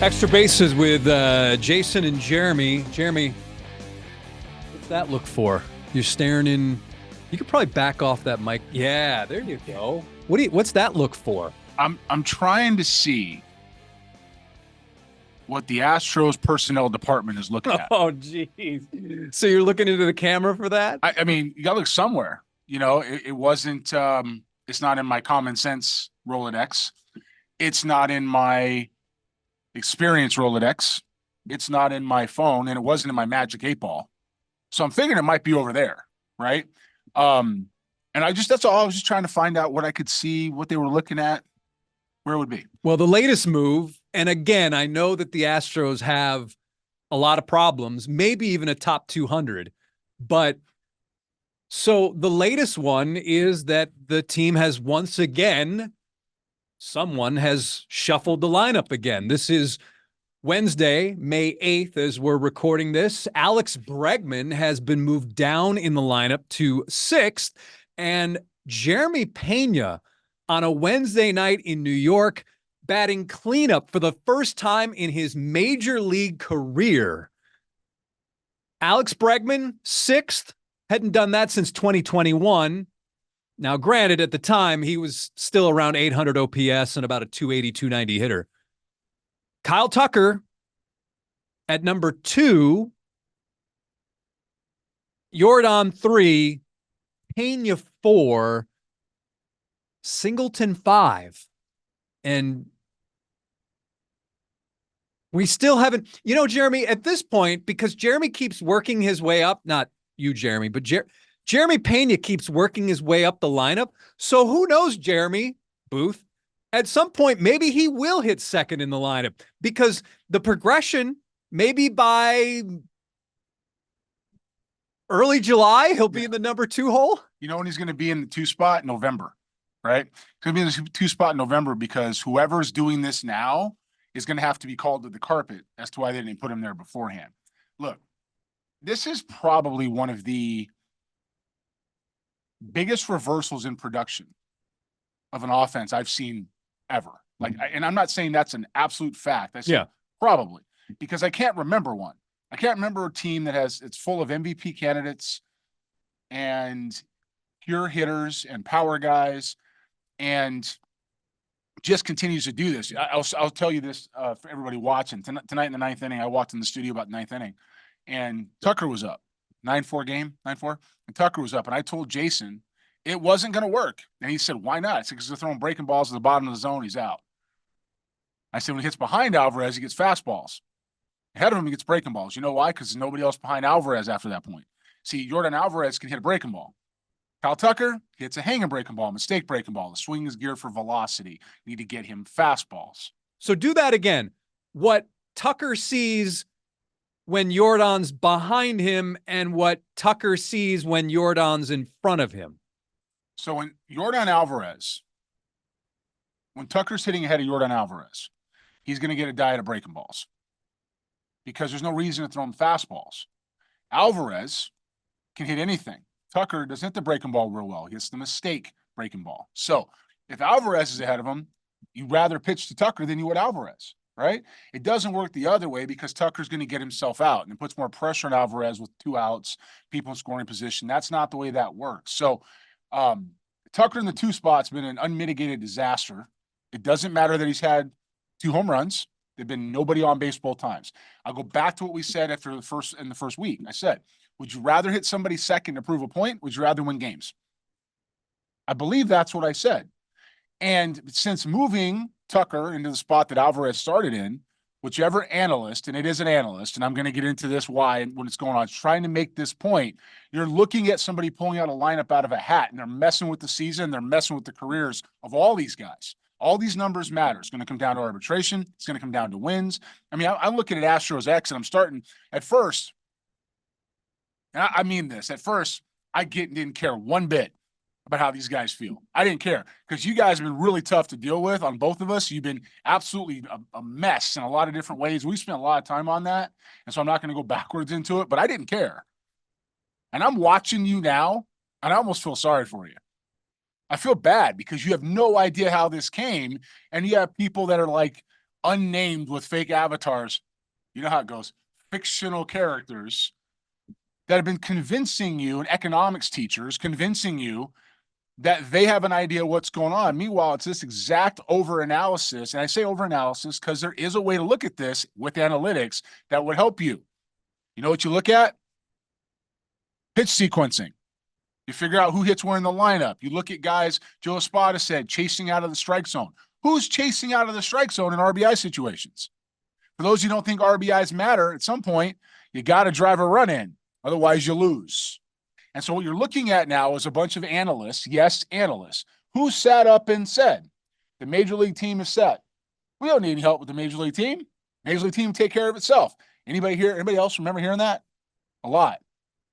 Extra bases with Jason and Jeremy. Jeremy, what's that look for? You're staring in. You could probably back off that mic. Yeah, there you go. What's that look for? I'm trying to see what the Astros personnel department is looking at. Oh, geez. So you're looking into the camera for that? I mean, you got to look somewhere. You know, it wasn't. It's not in my common sense Rolodex. It's not in my experience Rolodex. It's not in my phone, and it wasn't in my Magic 8-Ball. So I'm figuring it might be over there, right? And that's all. I was just trying to find out what I could see, what they were looking at, where it would be. Well, the latest move, and again, I know that the Astros have a lot of problems, maybe even a top 200, but so the latest one is that the team has once again, someone has shuffled the lineup again. This is Wednesday, May 8th, as we're recording this. Alex Bregman has been moved down in the lineup to 6th, and Jeremy Pena on a Wednesday night in New York, batting cleanup for the first time in his major league career. Alex Bregman, 6th, hadn't done that since 2021. Now, granted, at the time, he was still around 800 OPS and about a 280, 290 hitter. Kyle Tucker at number 2, Yordan 3, Pena 4, Singleton 5. And we still haven't, Jeremy, at this point, because Jeremy keeps working his way up, not you, Jeremy, but Jeremy Pena keeps working his way up the lineup. So who knows, Jeremy Booth? At some point, maybe he will hit 2nd in the lineup because the progression, maybe by early July, he'll be in the number 2 hole. You know when he's going to be in the 2 spot? November, right? He's going to be in the 2 spot in November because whoever's doing this now is going to have to be called to the carpet as to why they didn't put him there beforehand. Look, this is probably one of the biggest reversals in production of an offense I've seen ever. And I'm not saying that's an absolute fact. I say probably, because I can't remember one. I can't remember a team that it's full of MVP candidates and pure hitters and power guys and just continues to do this. I'll tell you this for everybody watching. Tonight in the 9th inning, I walked in the studio about the 9th inning, and Tucker was up. 9-4 game, 9-4. And Tucker was up, and I told Jason it wasn't going to work. And he said, why not? I said, because they're throwing breaking balls to the bottom of the zone, he's out. I said, when he hits behind Alvarez, he gets fastballs. Ahead of him, he gets breaking balls. You know why? Because there's nobody else behind Alvarez after that point. See, Yordan Alvarez can hit a breaking ball. Kyle Tucker hits a hanging breaking ball, mistake breaking ball. The swing is geared for velocity. You need to get him fastballs. So do that again. What Tucker sees when Yordan's behind him and what Tucker sees when Yordan's in front of him. So when Yordan Alvarez, when Tucker's hitting ahead of Yordan Alvarez, he's going to get a diet of breaking balls because there's no reason to throw him fastballs. Alvarez can hit anything. Tucker doesn't hit the breaking ball real well. He hits the mistake breaking ball. So if Alvarez is ahead of him, you'd rather pitch to Tucker than you would Alvarez, right? It doesn't work the other way because Tucker's going to get himself out and it puts more pressure on Alvarez with 2 outs, people in scoring position. That's not the way that works. So Tucker in the 2 spot's been an unmitigated disaster. It doesn't matter that he's had 2 home runs. There've been nobody on base both times. I'll go back to what we said after the first week. I said, would you rather hit somebody second to prove a point? Would you rather win games? I believe that's what I said. And since moving Tucker into the spot that Alvarez started in, whichever analyst, and it is an analyst, and I'm going to get into this why and when it's going on, is trying to make this point, you're looking at somebody pulling out a lineup out of a hat, and they're messing with the season, they're messing with the careers of all these guys. All these numbers matter. It's going to come down to arbitration. It's going to come down to wins. I mean, I'm looking at Astros X, and I'm starting at first, and I mean this, at first, I didn't care one bit about how these guys feel. I didn't care because you guys have been really tough to deal with on both of us. You've been absolutely a mess in a lot of different ways. We spent a lot of time on that, and so I'm not going to go backwards into it, but I didn't care. And I'm watching you now, and I almost feel sorry for you. I feel bad because you have no idea how this came, and you have people that are like unnamed with fake avatars. You know how it goes. Fictional characters that have been convincing you, and economics teachers convincing you that they have an idea what's going on. Meanwhile, it's this exact over-analysis. And I say over-analysis because there is a way to look at this with analytics that would help you. You know what you look at? Pitch sequencing. You figure out who hits where in the lineup. You look at guys, Joe Espada said, chasing out of the strike zone. Who's chasing out of the strike zone in RBI situations? For those who don't think RBIs matter, at some point, you got to drive a run in. Otherwise, you lose. And so what you're looking at now is a bunch of analysts, yes, analysts, who sat up and said, the major league team is set. We don't need any help with the major league team. Major league team will take care of itself. Anybody else remember hearing that? A lot.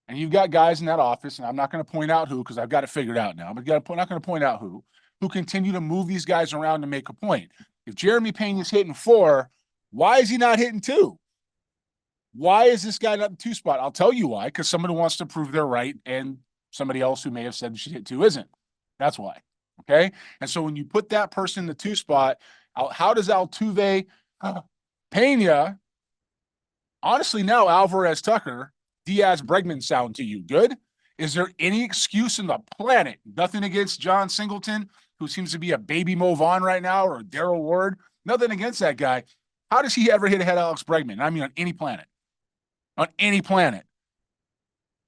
And you've got guys in that office, and I'm not going to point out who because I've got it figured out now, but I'm not going to point out who continue to move these guys around to make a point. If Jeremy Pena is hitting 4, why is he not hitting 2? Why is this guy not in 2 spot? I'll tell you why, because somebody wants to prove they're right, and somebody else who may have said you should hit 2 isn't. That's why. Okay? And so when you put that person in the 2 spot, how does Altuve, Pena, honestly now Alvarez, Tucker, Diaz, Bregman sound to you good? Is there any excuse in the planet? Nothing against John Singleton, who seems to be a baby Mo Vaughn right now, or Darrell Ward. Nothing against that guy. How does he ever hit ahead of Alex Bregman? I mean, on any planet. On any planet.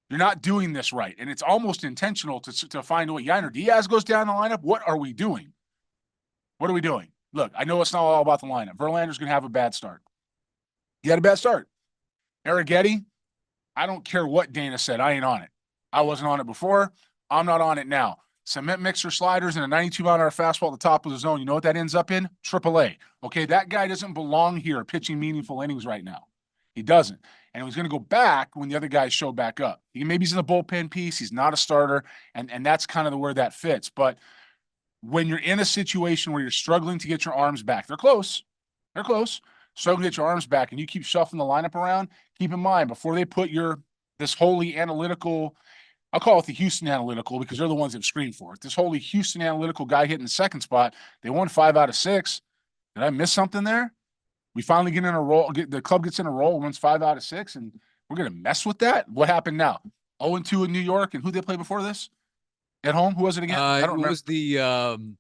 You're not doing this right. And it's almost intentional to find a way. Yainer Diaz goes down the lineup. What are we doing? What are we doing? Look, I know it's not all about the lineup. Verlander's going to have a bad start. He had a bad start. Arrighetti, I don't care what Dana said. I ain't on it. I wasn't on it before. I'm not on it now. Cement mixer sliders and a 92-mile-an-hour fastball at the top of the zone. You know what that ends up in? AAA. Okay, that guy doesn't belong here pitching meaningful innings right now. He doesn't. And he's going to go back when the other guys show back up. Maybe he's in the bullpen piece. He's not a starter, and that's kind of where that fits. But when you're in a situation where you're struggling to get your arms back, they're close. They're close. Struggling to get your arms back, and you keep shuffling the lineup around, keep in mind, before they put this wholly analytical, I'll call it the Houston analytical because they're the ones that screamed for it. This wholly Houston analytical guy hitting the second spot, they won 5 out of 6. Did I miss something there? We finally get in a roll. The club gets in a roll, wins 5 out of 6, and we're going to mess with that? What happened now? 0-2 in New York, and who they play before this? At home? Who was it again? I don't remember. It was the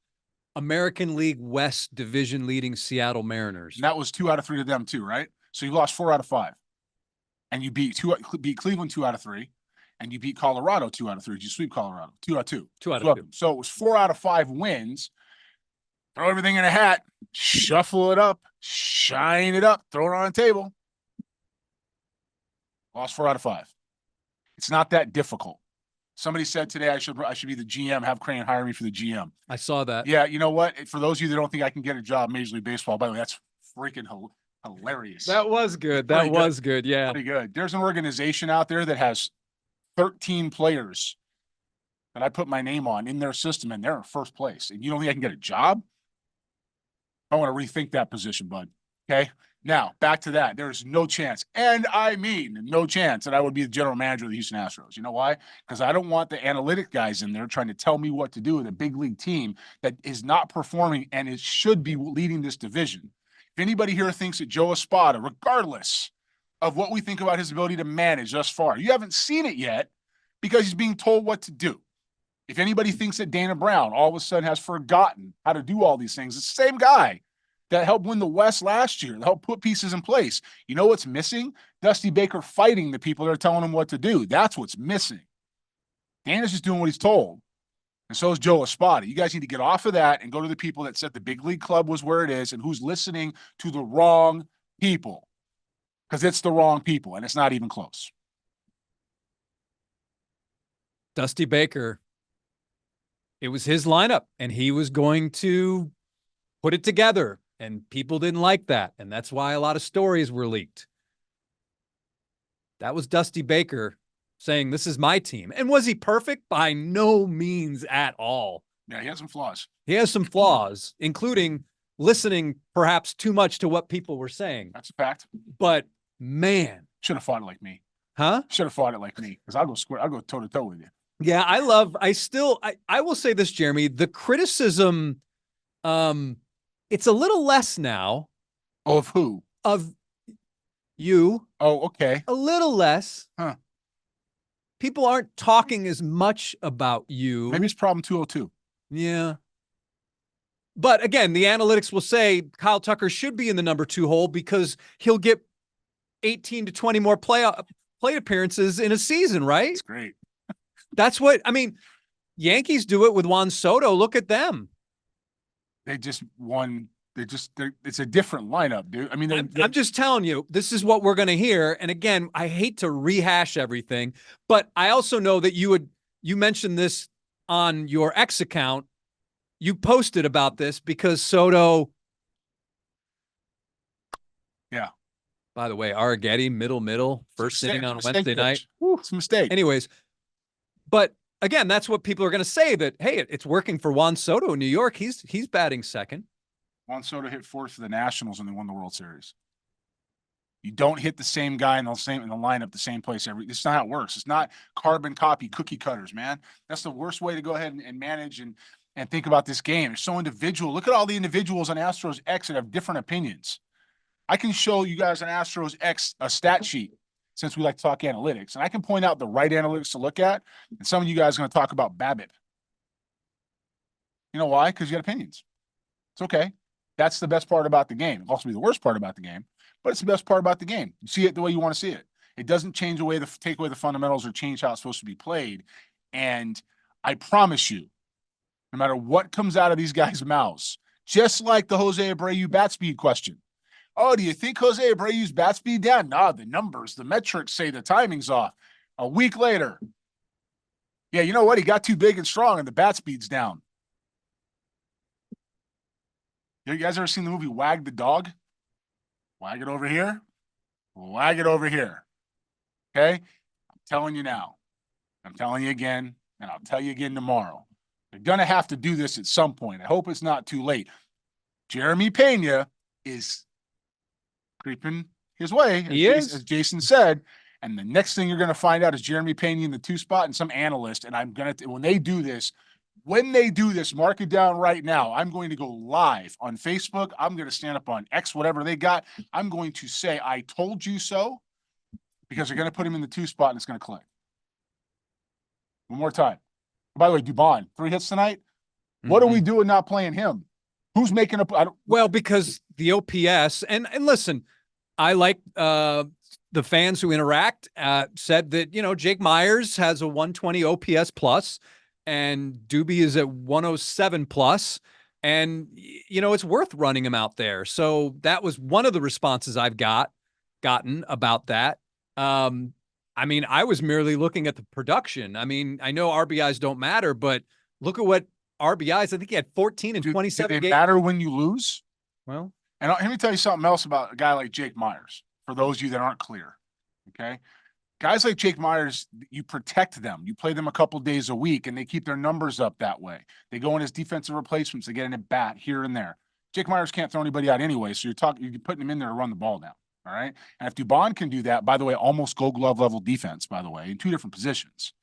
American League West division leading Seattle Mariners. And that was 2 out of 3 to them too, right? So you lost 4 out of 5. And you beat Cleveland 2 out of 3. And you beat Colorado 2 out of 3. Did you sweep Colorado? 2 out of 2. 2 out of 2. So it was 4 out of 5 wins. Throw everything in a hat, shuffle it up, shine it up, throw it on a table. Lost 4 out of 5. It's not that difficult. Somebody said today I should be the GM, have Crane hire me for the GM. I saw that. Yeah, you know what? For those of you that don't think I can get a job in Major League Baseball, by the way, that's freaking hilarious. That was good. That was good. Yeah. Pretty good. There's an organization out there that has 13 players that I put my name on in their system, and they're in first place. And you don't think I can get a job? I want to rethink that position, bud. Okay? Now, back to that. There's no chance, and I mean no chance, that I would be the general manager of the Houston Astros. You know why? Because I don't want the analytic guys in there trying to tell me what to do with a big league team that is not performing and it should be leading this division. If anybody here thinks that Joe Espada, regardless of what we think about his ability to manage thus far, you haven't seen it yet because he's being told what to do. If anybody thinks that Dana Brown all of a sudden has forgotten how to do all these things, it's the same guy that helped win the West last year, that helped put pieces in place. You know what's missing? Dusty Baker fighting the people that are telling him what to do. That's what's missing. Dana's just doing what he's told. And so is Joe Espada. You guys need to get off of that and go to the people that said the big league club was where it is and who's listening to the wrong people. Because it's the wrong people, and it's not even close. Dusty Baker, it was his lineup, and he was going to put it together, and people didn't like that, and that's why a lot of stories were leaked. That was Dusty Baker saying, this is my team. And was he perfect? By no means at all. Yeah, he has some flaws. He has some flaws, including listening perhaps too much to what people were saying. That's a fact. But, man. Should have fought it like me. Huh? Should have fought it like me, because I'll go toe-to-toe with you. Yeah, I will say this, Jeremy, the criticism, it's a little less now, Of who? Of you. Oh, okay. A little less. Huh. People aren't talking as much about you. Maybe it's problem 202. Yeah. But again, the analytics will say Kyle Tucker should be in the number 2 hole because he'll get 18 to 20 more plate appearances in a season, right? That's great. That's what, I mean, Yankees do it with Juan Soto. Look at them. They just won. It's a different lineup, dude. I mean, I'm just telling you, this is what we're going to hear. And again, I hate to rehash everything, but I also know that you mentioned this on your X account. You posted about this because Soto. Yeah. By the way, Arrighetti, middle, first inning on Wednesday night. It's a mistake. Anyways, but again, that's what people are going to say, that, hey, it's working for Juan Soto in New York. He's batting second. Juan Soto hit fourth for the Nationals when they won the World Series. You don't hit the same guy in the lineup, the same place this is not how it works. It's not carbon copy cookie cutters, man. That's the worst way to go ahead and manage and think about this game. It's so individual. Look at all the individuals on Astros X that have different opinions. I can show you guys on Astros X a stat sheet, since we like to talk analytics, and I can point out the right analytics to look at, and some of you guys are going to talk about BABIP. You know why? Because you got opinions. It's okay. That's the best part about the game. It'll also be the worst part about the game, but it's the best part about the game. You see it the way you want to see it. It doesn't take away the fundamentals or change how it's supposed to be played. And I promise you, no matter what comes out of these guys' mouths, just like the Jose Abreu bat speed question. Oh, do you think Jose Abreu's bat speed down? Nah, the numbers, the metrics say the timing's off. A week later, yeah, you know what? He got too big and strong and the bat speed's down. You guys ever seen the movie Wag the Dog? Wag it over here. Wag it over here. Okay? I'm telling you now. I'm telling you again, and I'll tell you again tomorrow. They're going to have to do this at some point. I hope it's not too late. Jeremy Pena is creeping his way, as Jason said. And the next thing you're going to find out is Jeremy Pena in the 2 spot and some analyst. And I'm going to, when they do this, mark it down right now. I'm going to go live on Facebook. I'm going to stand up on X, whatever they got. I'm going to say, I told you so, because they're going to put him in the 2 spot and it's going to click. One more time. By the way, Dubon, 3 hits tonight. What are we doing not playing him? Who's making up? Well, because the OPS, and listen, I like the fans who interact said that, Jake Myers has a 120 OPS plus, and Doobie is at 107 plus, and, it's worth running him out there. So that was one of the responses I've gotten about that. I mean, I was merely looking at the production. I mean, I know RBIs don't matter, but look at what RBIs. I think he had 14 and 27 games. Do they games. matter when you lose? Well, and let me tell you something else about a guy like Jake Myers, for those of you that aren't clear. Okay. Guys like Jake Myers, you protect them. You play them a couple days a week, and they keep their numbers up that way. They go in as defensive replacements. They get in at bat here and there. Jake Myers can't throw anybody out anyway, so you're putting him in there to run the ball down. All right. And if Dubon can do that, by the way, almost Gold Glove level defense, by the way, in 2 different positions.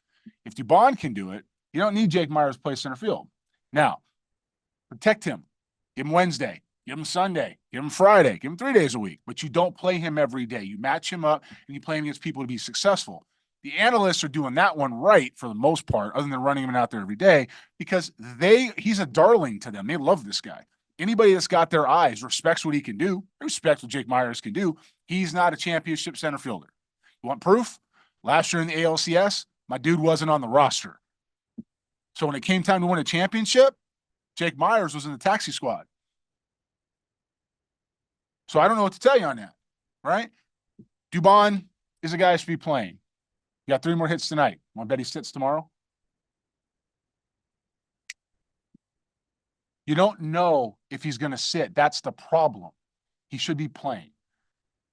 If Dubon can do it, you don't need Jake Myers to play center field. Now, protect him. Give him Wednesday. Give him Sunday. Give him Friday. Give him 3 days a week. But you don't play him every day. You match him up, and you play him against people to be successful. The analysts are doing that one right for the most part, other than running him out there every day, because he's a darling to them. They love this guy. Anybody that's got their eyes respects what he can do. Respects what Jake Myers can do. He's not a championship center fielder. You want proof? Last year in the ALCS, my dude wasn't on the roster. So when it came time to win a championship, Jake Myers was in the taxi squad. So I don't know what to tell you on that, right? Dubon is a guy who should be playing. You got 3 more hits tonight. Want to bet he sits tomorrow? You don't know if he's going to sit. That's the problem. He should be playing.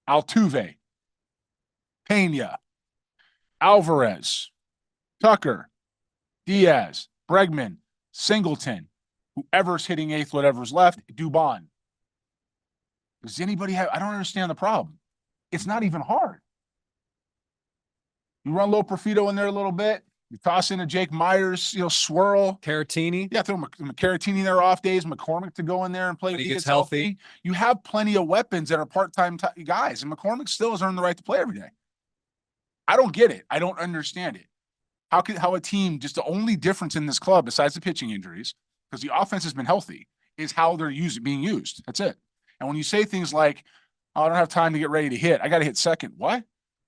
Altuve, Pena, Alvarez, Tucker, Diaz, Bregman, Singleton, whoever's hitting 8th, whatever's left, Dubon. Does anybody have? I don't understand the problem. It's not even hard. You run Low Profito in there a little bit. You toss in a Jake Myers, swirl. Caratini. Yeah, throw Caratini there off days, McCormick to go in there and play When when he he gets gets healthy. You have plenty of weapons that are part-time guys, and McCormick still has earned the right to play every day. I don't get it. I don't understand it. How a team, just the only difference in this club besides the pitching injuries, because the offense has been healthy, is how they're being used. That's it. And when you say things like, oh, I don't have time to get ready to hit, I got to hit second. What?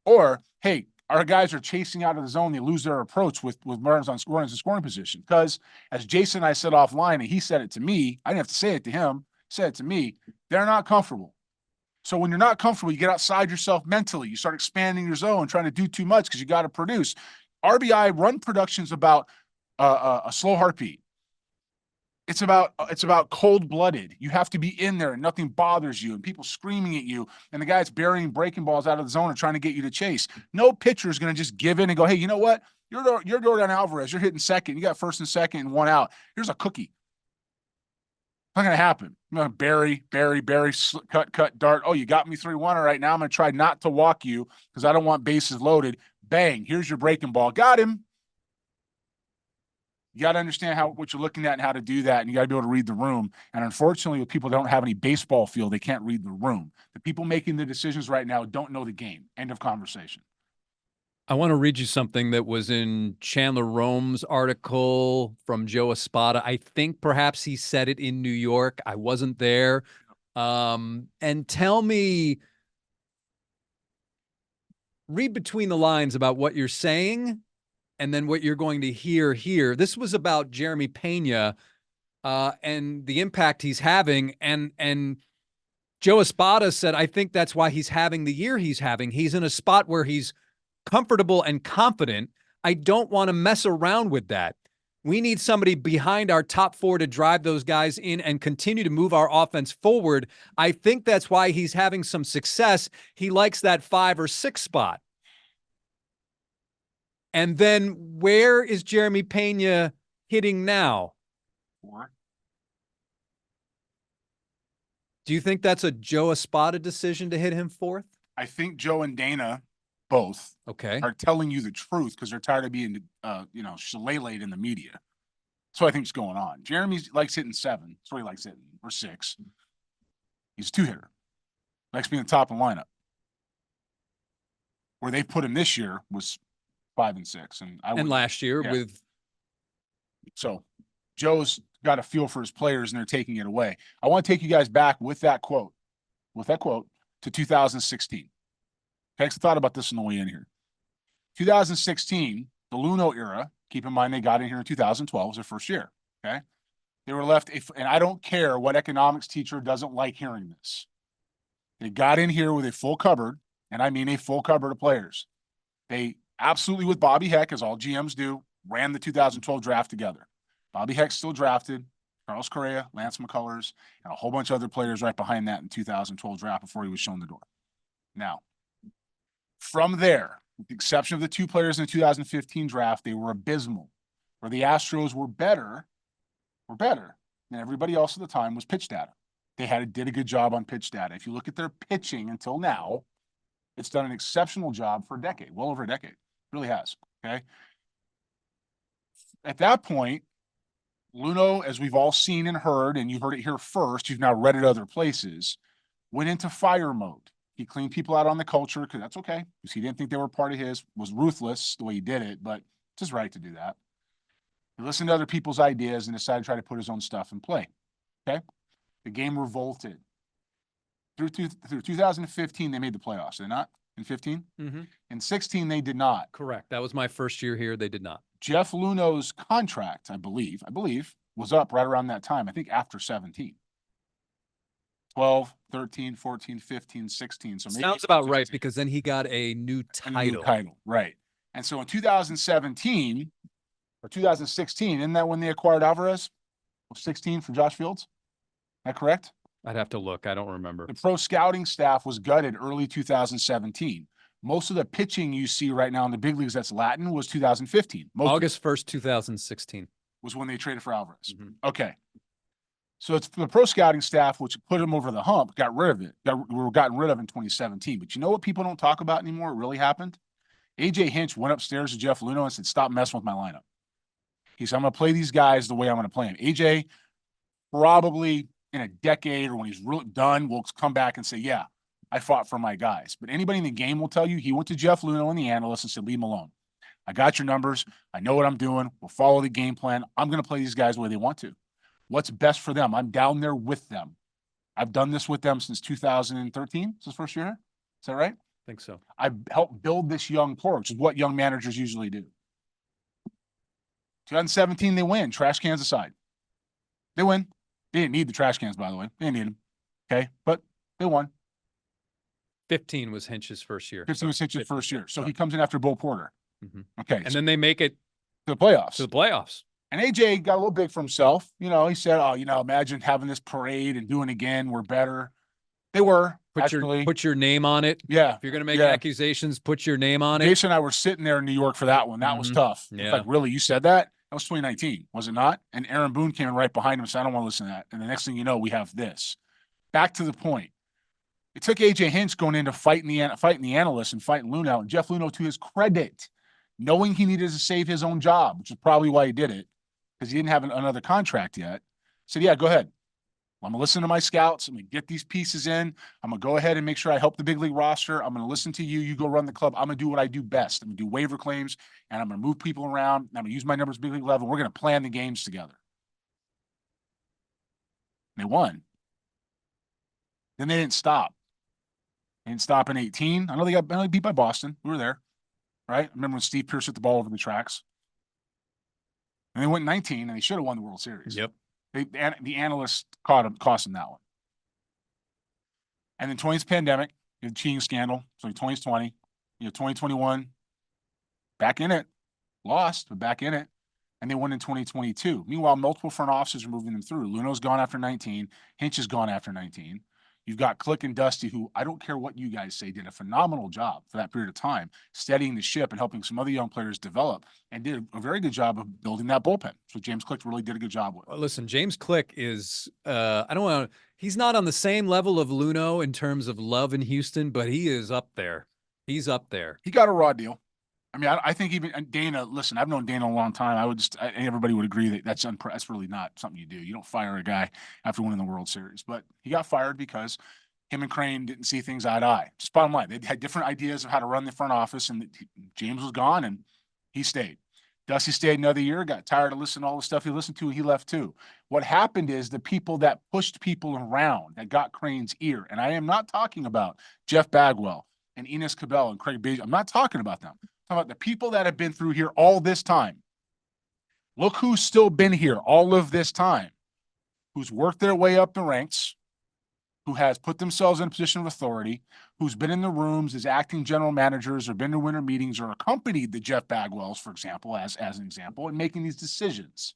Or, hey, our guys are chasing out of the zone. They lose their approach with runners in scoring position. Because as Jason and I said offline, and he said it to me, I didn't have to say it to him, he said it to me, they're not comfortable. So when you're not comfortable, you get outside yourself mentally. You start expanding your zone, trying to do too much because you got to produce. RBI run production is about a slow heartbeat. It's about cold-blooded. You have to be in there and nothing bothers you and people screaming at you and the guy's burying breaking balls out of the zone and trying to get you to chase. No pitcher is going to just give in and go, hey, you know what? You're Yordan Alvarez. You're hitting second. You got first and second and one out. Here's a cookie. Not going to happen. I'm going to bury, cut, dart. Oh, you got me 3-1. All right, now I'm going to try not to walk you because I don't want bases loaded. Bang, here's your breaking ball. Got him. You got to understand what you're looking at and how to do that, and you got to be able to read the room. And unfortunately, with people that don't have any baseball feel, they can't read the room. The people making the decisions right now don't know the game. End of conversation. I want to read you something that was in Chandler Rome's article from Joe Espada. I think perhaps he said it in New York. I wasn't there. And tell me, read between the lines about what you're saying and then what you're going to hear here. This was about Jeremy Pena and the impact he's having. And Joe Espada said, I think that's why he's having the year he's having. He's in a spot where he's comfortable and confident. I don't want to mess around with that. We need somebody behind our top four to drive those guys in and continue to move our offense forward. I think that's why he's having some success. He likes that 5 or 6 spot. And then where is Jeremy Pena hitting now? 4. Do you think that's a Joe Espada decision to hit him 4th? I think Joe and Dana both are telling you the truth because they're tired of being, shillelagh'd in the media. That's what I think is going on. Jeremy likes hitting 7. That's what he likes hitting, or 6. He's a 2-hitter. Likes being the top of the lineup. Where they put him this year was 5 and 6. And last year with. So Joe's got a feel for his players and they're taking it away. I want to take you guys back with that quote to 2016. Okay, so I thought about this on the way in here. 2016, the Luno era, keep in mind they got in here in 2012, was their first year, okay? They were left, and I don't care what economics teacher doesn't like hearing this. They got in here with a full cupboard, and I mean a full cupboard of players. They absolutely, with Bobby Heck, as all GMs do, ran the 2012 draft together. Bobby Heck still drafted, Carlos Correa, Lance McCullers, and a whole bunch of other players right behind that in 2012 draft before he was shown the door. Now, from there, with the exception of the 2 players in the 2015 draft, they were abysmal. Where the Astros were better than everybody else at the time was pitch data. They did a good job on pitch data. If you look at their pitching until now, it's done an exceptional job for a decade, well over a decade. It really has, okay? At that point, Luno, as we've all seen and heard, and you heard it here first, you've now read it other places, went into fire mode. He cleaned people out on the culture because that's okay, because he didn't think they were part of his, was ruthless the way he did it, but it's his right to do that. He listened to other people's ideas and decided to try to put his own stuff in play, okay? The game revolted. Through 2015, they made the playoffs, did they not? In 15? Mm-hmm. In 16, they did not. Correct. That was my first year here. They did not. Jeff Luno's contract, I believe, was up right around that time, I think after 17. 12, 13, 14, 15, 16. So maybe sounds about right because then he got a new title. Right. And so in 2017 or 2016, isn't that when they acquired Alvarez? 16 for Josh Fields? Is that correct? I'd have to look. I don't remember. The pro scouting staff was gutted early 2017. Most of the pitching you see right now in the big leagues that's Latin was 2015. August 1st, 2016. Was when they traded for Alvarez. Mm-hmm. Okay. So it's the pro scouting staff, which put him over the hump, got rid of it. We were gotten rid of in 2017. But you know what people don't talk about anymore? It really happened? AJ Hinch went upstairs to Jeff Luhnow and said, stop messing with my lineup. He said, I'm going to play these guys the way I'm going to play them. AJ probably in a decade or when he's really done will come back and say, yeah, I fought for my guys. But anybody in the game will tell you he went to Jeff Luhnow and the analysts and said, leave him alone. I got your numbers. I know what I'm doing. We'll follow the game plan. I'm going to play these guys the way they want to. What's best for them? I'm down there with them. I've done this with them since 2013. It's his first year. Is that right? I think so. I helped build this young core, which is what young managers usually do. 2017, they win. Trash cans aside. They win. They didn't need the trash cans, by the way. They didn't need them. Okay. But they won. 15 was Hinch's first year. 15 was Hinch's first year. So he comes in after Bo Porter. Mm-hmm. Okay. And then they make it to the playoffs. To the playoffs. And AJ got a little big for himself. You know, he said, oh, you know, imagine having this parade and doing it again. We're better. They were. Put your name on it. Yeah. If you're going to make accusations, put your name on it. Jason and I were sitting there in New York for that one. That was tough. Yeah. It's like, really? You said that? That was 2019, was it not? And Aaron Boone came in right behind him and said, I don't want to listen to that. And the next thing you know, we have this. Back to the point. It took AJ Hinch going into fighting the analysts and fighting Luhnow. And Jeff Luhnow, to his credit, knowing he needed to save his own job, which is probably why he did it, because he didn't have another contract yet, said, yeah, go ahead. I'm going to listen to my scouts. I'm going to get these pieces in. I'm going to go ahead and make sure I help the big league roster. I'm going to listen to you. You go run the club. I'm going to do what I do best. I'm going to do waiver claims, and I'm going to move people around. And I'm going to use my numbers big league level. We're going to plan the games together. And they won. Then they didn't stop. They didn't stop in 18. I know they got beat by Boston. We were there, right? I remember when Steve Pierce hit the ball over the tracks. And they went 19, and they should have won the World Series. Yep. The analysts cost them that one. And then 20's pandemic, the cheating scandal. So 2020, 2021, back in it, lost, but back in it. And they won in 2022. Meanwhile, multiple front offices are moving them through. Luno's gone after 19. Hinch is gone after 19. You've got Click and Dusty, who I don't care what you guys say, did a phenomenal job for that period of time, steadying the ship and helping some other young players develop, and did a very good job of building that bullpen. So James Click really did a good job with. Well, listen, James Click is, he's not on the same level of Luhnow in terms of love in Houston, but he is up there. He's up there. He got a raw deal. I mean, I think even Dana, listen, I've known Dana a long time. Everybody would agree that that's really not something you do. You don't fire a guy after winning the World Series, but he got fired because him and Crane didn't see things eye to eye. Just bottom line, they had different ideas of how to run the front office, and James was gone and he stayed. Dusty stayed another year, got tired of listening to all the stuff he listened to, and he left too. What happened is the people that pushed people around that got Crane's ear, and I am not talking about Jeff Bagwell and Enos Cabell and Craig Beige. I'm not talking about them. I'm talking about the people that have been through here all this time. Look who's still been here all of this time, who's worked their way up the ranks, who has put themselves in a position of authority, who's been in the rooms as acting general managers or been to winter meetings or accompanied the Jeff Bagwells, for example, as an example, in making these decisions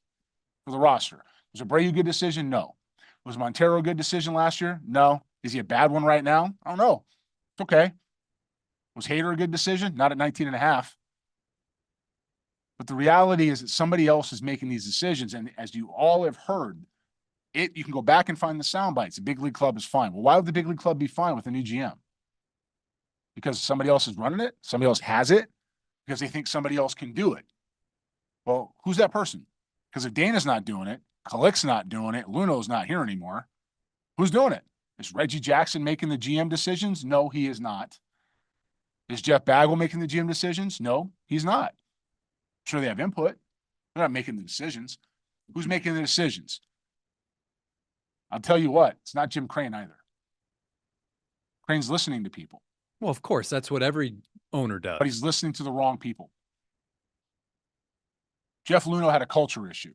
for the roster. Was Abreu a good decision? No. Was Montero a good decision last year? No. Is he a bad one right now? I don't know. It's okay. Was Hader a good decision? Not at 19 and a half. But the reality is that somebody else is making these decisions. And as you all have heard, you can go back and find the sound bites. The big league club is fine. Well, why would the big league club be fine with a new GM? Because somebody else is running it? Somebody else has it? Because they think somebody else can do it? Well, who's that person? Because if Dana's not doing it, Kalick's not doing it, Luno's not here anymore, who's doing it? Is Reggie Jackson making the GM decisions? No, he is not. Is Jeff Bagwell making the GM decisions? No, he's not. I'm sure they have input. They're not making the decisions. Who's making the decisions? I'll tell you what, it's not Jim Crane either. Crane's listening to people. Well, of course, that's what every owner does. But he's listening to the wrong people. Jeff Luhnow had a culture issue.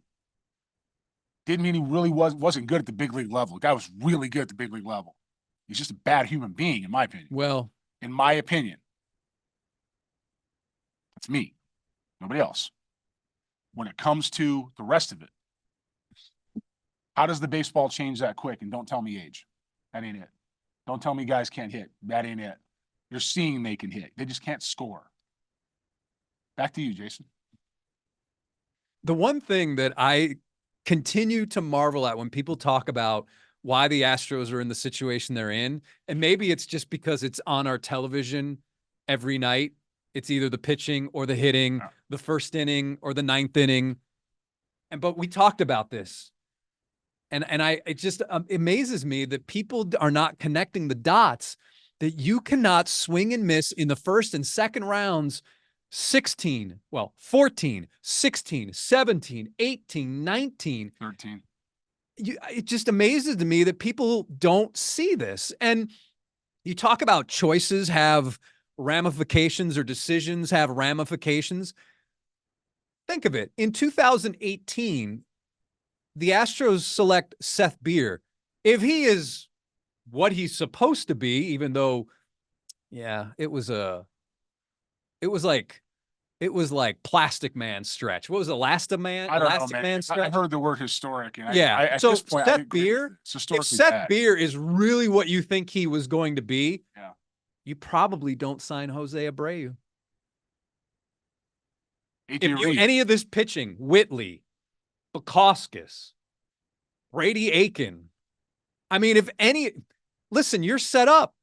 Didn't mean he really wasn't good at the big league level. The guy was really good at the big league level. He's just a bad human being, in my opinion. Well, in my opinion. That's me. Nobody else. When it comes to the rest of it, how does the baseball change that quick? And don't tell me age. That ain't it. Don't tell me guys can't hit. That ain't it. You're seeing they can hit. They just can't score. Back to you, Jason. The one thing that I continue to marvel at when people talk about why the Astros are in the situation they're in, and maybe it's just because it's on our television every night, It's either the pitching or the hitting, the first inning or the ninth inning. But we talked about this. It just amazes me that people are not connecting the dots, that you cannot swing and miss in the first and second rounds 14, 16, 17, 18, 19, 13. It just amazes me that people don't see this. And you talk about choices have ramifications or decisions have ramifications. Think of it. In 2018, the Astros select Seth Beer. If he is what he's supposed to be, even though, it was like Plastic Man stretch. What was it? Elastic Man? I don't Elastic know, man. Man stretch? I heard the word historic. And At this point, Seth Beer, if Seth Beer is really what you think he was going to be, you probably don't sign Jose Abreu. Any of this pitching, Whitley, Bukauskas, Brady Aiken. I mean, listen, you're set up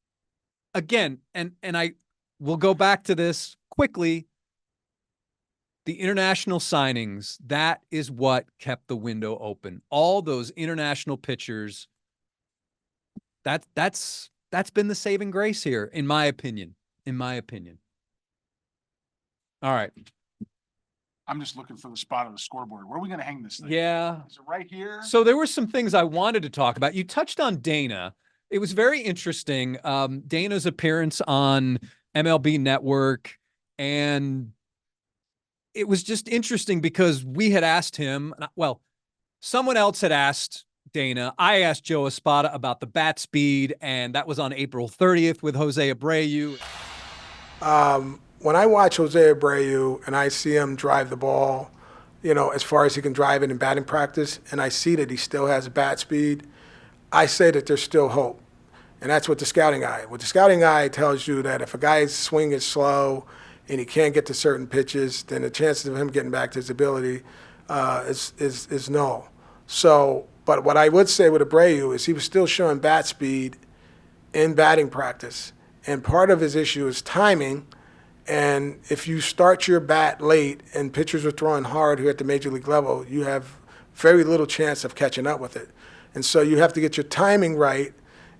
again. And I will go back to this quickly. The international signings, that is what kept the window open. All those international pitchers, that's been the saving grace here, in my opinion. All right. I'm just looking for the spot on the scoreboard. Where are we going to hang this thing? Yeah. Is it right here? So there were some things I wanted to talk about. You touched on Dana. It was very interesting. Dana's appearance on MLB Network, and it was just interesting because we had asked him, someone else had asked Dana. I asked Joe Espada about the bat speed, and that was on April 30th with Jose Abreu. When I watch Jose Abreu and I see him drive the ball, as far as he can drive it in batting practice, and I see that he still has bat speed, I say that there's still hope. And that's what the scouting eye. What the scouting eye tells you that if a guy's swing is slow and he can't get to certain pitches, then the chances of him getting back to his ability is null. So, but what I would say with Abreu is he was still showing bat speed in batting practice. And part of his issue is timing. And if you start your bat late and pitchers are throwing hard here at the major league level, you have very little chance of catching up with it. And so you have to get your timing right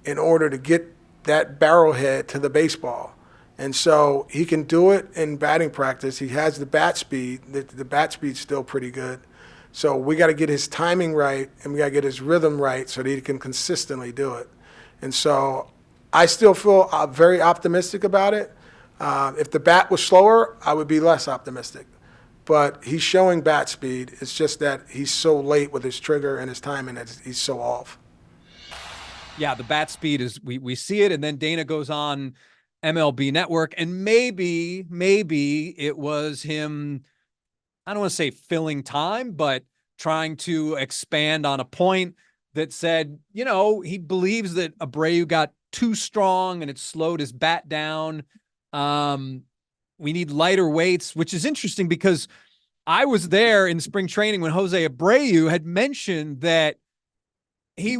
in order to get that barrelhead to the baseball. And so he can do it in batting practice. He has the bat speed. The bat speed's still pretty good. So we got to get his timing right, and we got to get his rhythm right so that he can consistently do it. And so I still feel very optimistic about it. If the bat was slower, I would be less optimistic. But he's showing bat speed. It's just that he's so late with his trigger and his timing that he's so off. Yeah, the bat speed is, we see it, and then Dana goes on MLB Network, and maybe it was him, I don't want to say filling time, but trying to expand on a point that said, he believes that Abreu got too strong and it slowed his bat down. We need lighter weights, which is interesting because I was there in spring training when Jose Abreu had mentioned that he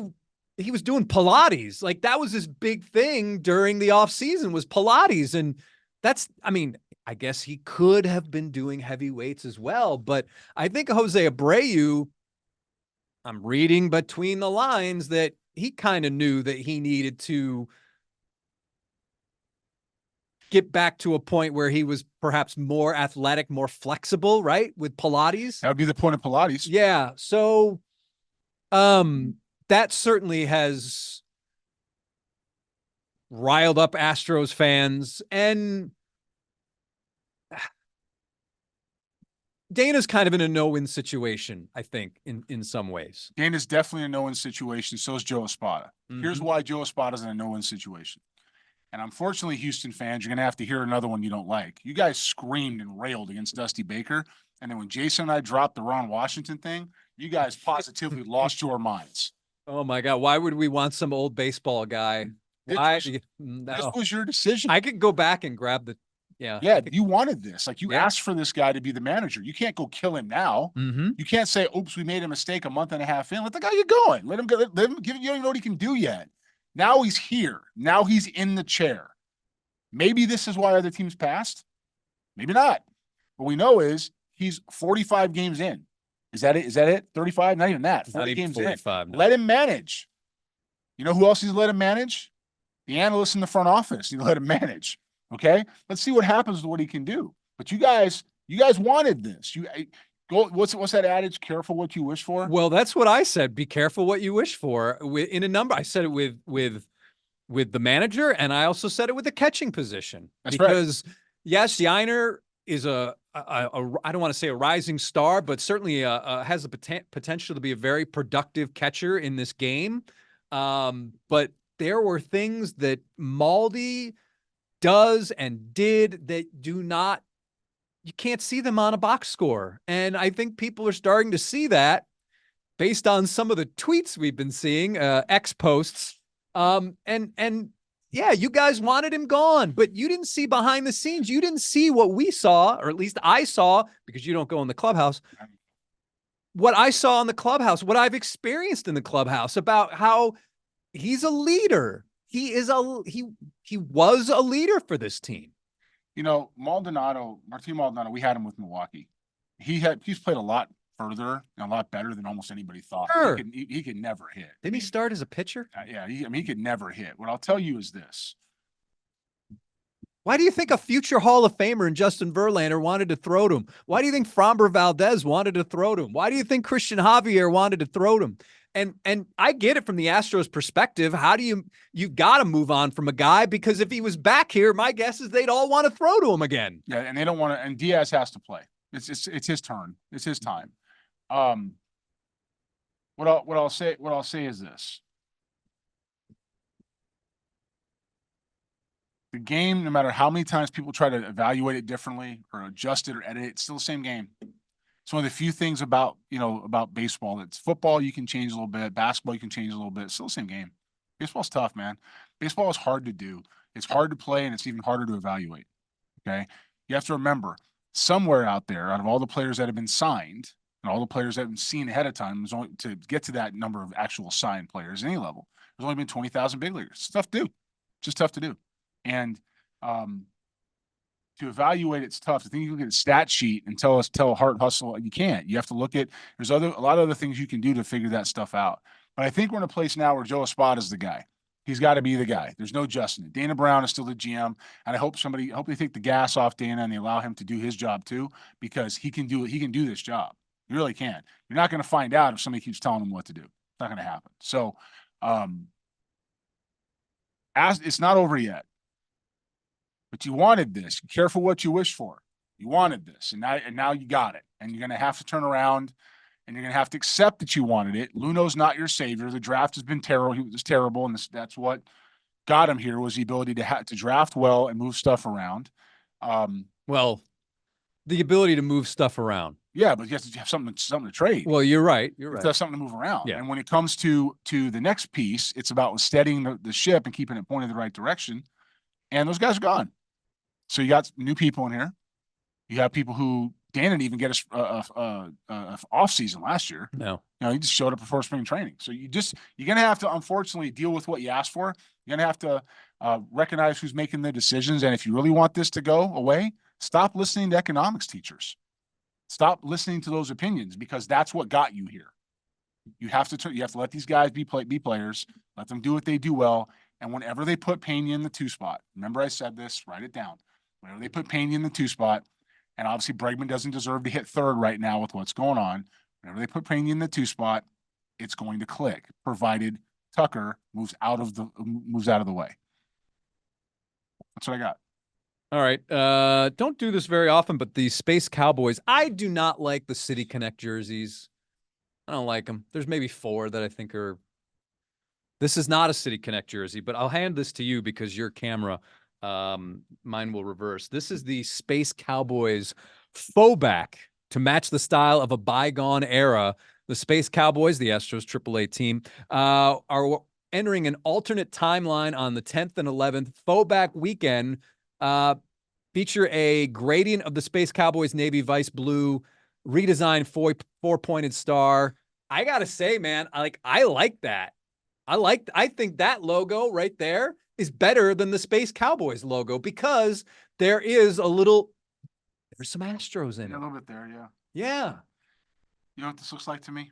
was doing Pilates. Like, that was his big thing during the off season, was Pilates. And I guess he could have been doing heavy weights as well, but I think Jose Abreu, I'm reading between the lines that he kind of knew that he needed to get back to a point where he was perhaps more athletic, more flexible, right? With Pilates. That would be the point of Pilates. Yeah. So, that certainly has riled up Astros fans, and Dana's kind of in a no-win situation, I think, in some ways. Dana's definitely in a no-win situation. So is Joe Espada. Here's why Joe Espada's in a no-win situation. And unfortunately, Houston fans, you're going to have to hear another one you don't like. You guys screamed and railed against Dusty Baker. And then when Jason and I dropped the Ron Washington thing, you guys positively lost your minds. Oh, my God. Why would we want some old baseball guy? Why? No. This was your decision. I could go back and grab the Yeah, you wanted this. Like, you asked for this guy to be the manager. You can't go kill him now. You can't say, oops, we made a mistake a month and a half in. Let the guy get going. Let him go. Let him give. You don't even know what he can do yet. Now he's here. Now he's in the chair. Maybe this is why other teams passed. Maybe not. What we know is he's 45 games in. Is that it? Is that it? 35? Not even that. 40 Not even games 45, in. no. Let him manage. You know who else he's let him manage? The analysts in the front office. You let him manage. Okay. Let's see what happens with what he can do. But you guys wanted this. What's that adage? Careful what you wish for. Well, that's what I said. Be careful what you wish for. In a number, I said it with the manager, and I also said it with the catching position. That's because yes, Yiner is a I don't want to say a rising star, but certainly has the potential to be a very productive catcher in this game. But there were things that Maldi does and did that you can't see them on a box score. And I think people are starting to see that based on some of the tweets we've been seeing, X posts. And yeah, you guys wanted him gone, but you didn't see behind the scenes. You didn't see what we saw, or at least I saw, because you don't go in the clubhouse. What I saw in the clubhouse, what I've experienced in the clubhouse about how he's a leader. He was a leader for this team. You know, Martin Maldonado, we had him with Milwaukee. He's played a lot further and a lot better than almost anybody thought. Sure. He could never hit. Didn't he start as a pitcher? Yeah, he could never hit. What I'll tell you is this. Why do you think a future Hall of Famer in Justin Verlander wanted to throw to him? Why do you think Framber Valdez wanted to throw to him? Why do you think Christian Javier wanted to throw to him? And I get it from the Astros perspective. How do you've got to move on from a guy, because if he was back here, my guess is they'd all want to throw to him again. Yeah, and they don't want to, and Diaz has to play. It's his turn. It's his time. What I'll say is this. The game, no matter how many times people try to evaluate it differently or adjust it or edit it, it's still the same game. It's one of the few things about baseball. That's football, you can change a little bit. Basketball, you can change a little bit. It's still the same game. Baseball's tough, man. Baseball is hard to do. It's hard to play, and it's even harder to evaluate. Okay? You have to remember, somewhere out there, out of all the players that have been signed and all the players that have been seen ahead of time, there's only, to get to that number of actual signed players at any level, there's only been 20,000 big leaguers. It's tough to do. It's just tough to do. And to evaluate, it's tough. To think you can get a stat sheet and tell a heart hustle, you can't. You have to look at, there's a lot of other things you can do to figure that stuff out. But I think we're in a place now where Joe Espada is the guy. He's got to be the guy. There's no adjusting it. Dana Brown is still the GM, and I hope they take the gas off Dana and they allow him to do his job too, because he can do it. He can do this job. He really can. You're not going to find out if somebody keeps telling him what to do. It's not going to happen. So, it's not over yet. But you wanted this. Be careful what you wish for. You wanted this, and now you got it. And you're going to have to turn around, and you're going to have to accept that you wanted it. Luno's not your savior. The draft has been terrible. He was terrible, and that's what got him here, was the ability to draft well and move stuff around. Well, the ability to move stuff around. Yeah, but you have to have something to trade. Well, you're right. You have to have something to move around. Yeah. And when it comes to the next piece, it's about steadying the ship and keeping it pointed the right direction. And those guys are gone. So you got new people in here. You have people who Dan didn't even get a off season last year. No, he just showed up before spring training. So you're gonna have to, unfortunately, deal with what you asked for. You're gonna have to recognize who's making the decisions. And if you really want this to go away, stop listening to economics teachers. Stop listening to those opinions, because that's what got you here. You have to let these guys be players. Let them do what they do well. And whenever they put Pena in the 2 spot, remember I said this, write it down. Whenever they put Pena in the 2 spot, and obviously Bregman doesn't deserve to hit 3rd right now with what's going on. Whenever they put Pena in the 2 spot, it's going to click, provided Tucker moves out of the way. That's what I got. All right. Don't do this very often, but the Space Cowboys, I do not like the City Connect jerseys. I don't like them. There's maybe 4 that I think are. This is not a City Connect jersey, but I'll hand this to you because your camera, mine will reverse. This is the Space Cowboys faux back to match the style of a bygone era. The Space Cowboys, the Astros AAA team, are entering an alternate timeline on the 10th and 11th. Faux back weekend feature a gradient of the Space Cowboys navy vice blue, redesigned 4-pointed star. I gotta say, man, I like that. I think that logo right there is better than the Space Cowboys logo, because there is a little There's some Astros in Yeah, a it. little bit there, yeah. Yeah. You know what this looks like to me?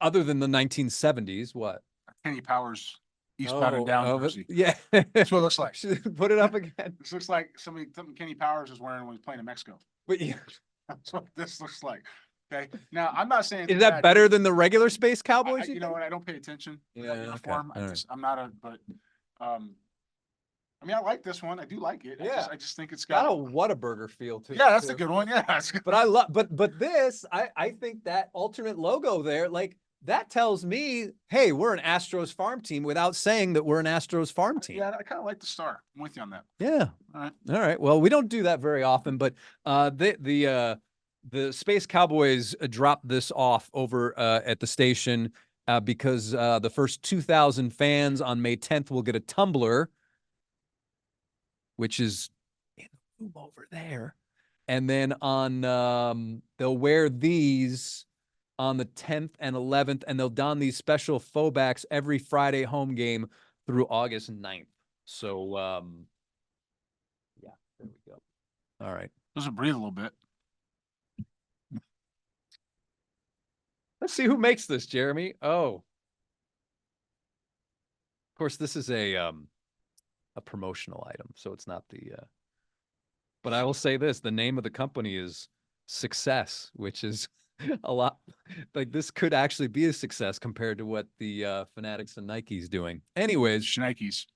Other than the 1970s, what? Kenny Powers eastbound and down jersey. Yeah. That's what it looks like. Put it up again. This looks like something Kenny Powers was wearing when he was playing in Mexico. But yeah. That's what this looks like. Okay. Now I'm not saying Is that better than the regular Space Cowboys? you know what? I don't pay attention to that Yeah, uniform. okay. All right. I'm not I mean, I like this one. I do like it. Yeah. I just think it's Got got. a Whataburger feel to it. Yeah, that's too. a good one. Yeah. That's good. But I love, but this, I think that alternate logo there, like that tells me, hey, we're an Astros farm team without saying that we're an Astros farm team. Yeah, I kind of like the star. I'm with you on that. Yeah. All right. All right. Well, we don't do that very often, but the Space Cowboys dropped this off over at the station because the first 2,000 fans on May 10th will get a tumbler, which is in the room over there. And then on they'll wear these on the 10th and 11th, and they'll don these special faux backs every Friday home game through August 9th. So yeah, there we go. All right. Doesn't breathe a little bit. Let's see who makes this, Jeremy. Oh. Of course, this is a promotional item, so it's not the but I will say this, the name of the company is Success, which is a lot like this could actually be a success compared to what the Fanatics and Nike's doing. Anyways, Schnikes.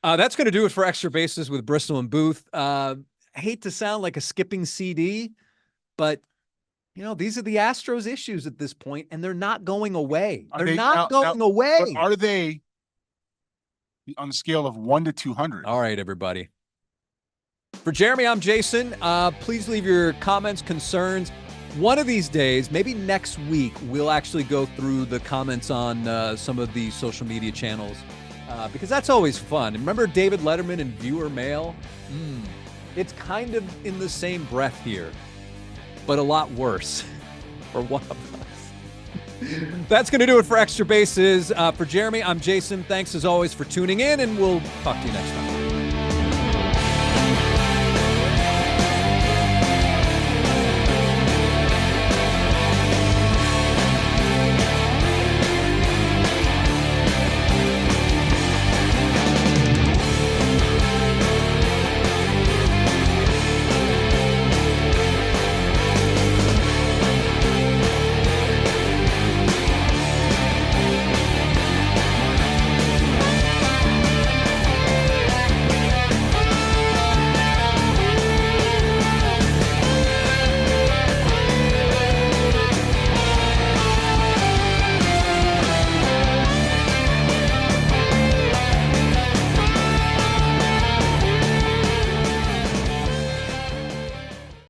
that's going to do it for Extra Bases with Bristol and Booth. Hate to sound like a skipping CD, but you know, these are the Astros issues at this point, and they're not going away. They're not going away. But are they on the scale of 1 to 200? All right, everybody. For Jeremy, I'm Jason. Please leave your comments, concerns. One of these days, maybe next week, we'll actually go through the comments on some of the social media channels because that's always fun. Remember David Letterman and viewer mail? It's kind of in the same breath here, but a lot worse for one of us. That's going to do it for Extra Bases. For Jeremy, I'm Jason. Thanks as always for tuning in, and we'll talk to you next time.